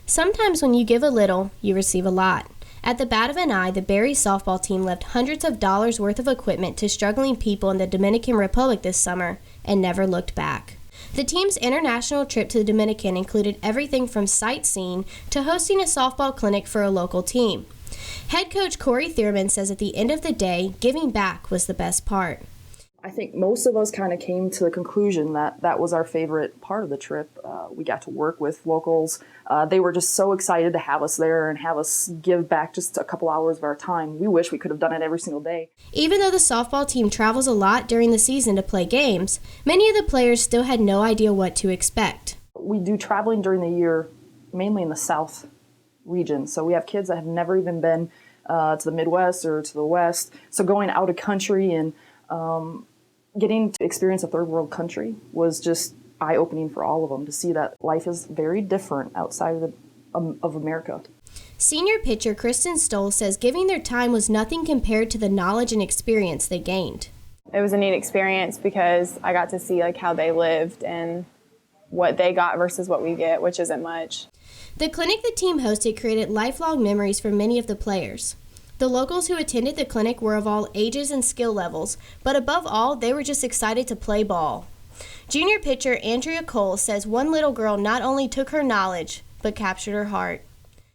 Sometimes when you give a little, you receive a lot. At the bat of an eye, the Berry softball team left hundreds of dollars worth of equipment to struggling people in the Dominican Republic this summer and never looked back. The team's international trip to the Dominican included everything from sightseeing to hosting a softball clinic for a local team. Head coach Corey Thierman says at the end of the day, giving back was the best part. I think most of us kind of came to the conclusion that that was our favorite part of the trip. We got to work with locals. They were just so excited to have us there and have us give back just a couple hours of our time. We wish we could have done it every single day. Even though the softball team travels a lot during the season to play games, many of the players still had no idea what to expect. We do traveling during the year, mainly in the South region. So we have kids that have never even been to the Midwest or to the West. So going out of country and getting to experience a third world country was just eye-opening for all of them to see that life is very different outside of America. Senior pitcher Kristen Stoll says giving their time was nothing compared to the knowledge and experience they gained. It was a neat experience because I got to see how they lived and what they got versus what we get, which isn't much. The clinic the team hosted created lifelong memories for many of the players. The locals who attended the clinic were of all ages and skill levels, but above all, they were just excited to play ball. Junior pitcher Andrea Cole says one little girl not only took her knowledge, but captured her heart.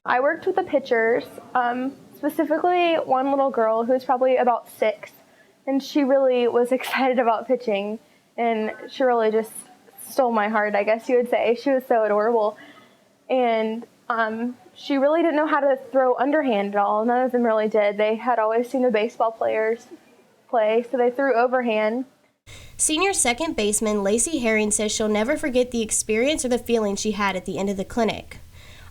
I worked with the pitchers, specifically one little girl who was probably about 6, and she really was excited about pitching, and she really just stole my heart, I guess you would say. She was so adorable, and she really didn't know how to throw underhand at all. None of them really did. They had always seen the baseball players play, so they threw overhand. Senior second baseman Lacey Herring says she'll never forget the experience or the feeling she had at the end of the clinic.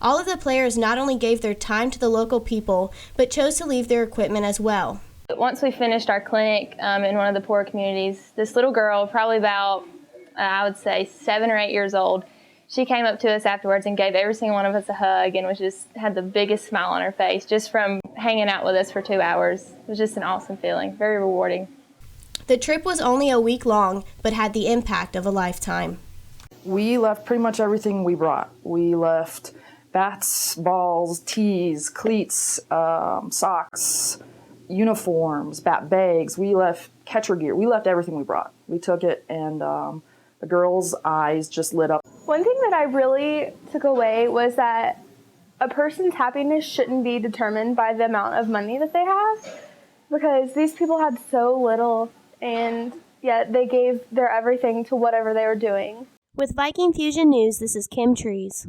All of the players not only gave their time to the local people, but chose to leave their equipment as well. Once we finished our clinic in one of the poor communities, this little girl, probably about, I would say, 7 or 8 years old, she came up to us afterwards and gave every single one of us a hug and had the biggest smile on her face just from hanging out with us for 2 hours. It was just an awesome feeling, very rewarding. The trip was only a week long, but had the impact of a lifetime. We left pretty much everything we brought. We left bats, balls, tees, cleats, socks, uniforms, bat bags. We left catcher gear. We left everything we brought. We took it, and the girls' eyes just lit up. One thing that I really took away was that a person's happiness shouldn't be determined by the amount of money that they have, because these people had so little, and yet they gave their everything to whatever they were doing. With Viking Fusion News, this is Kim Trees.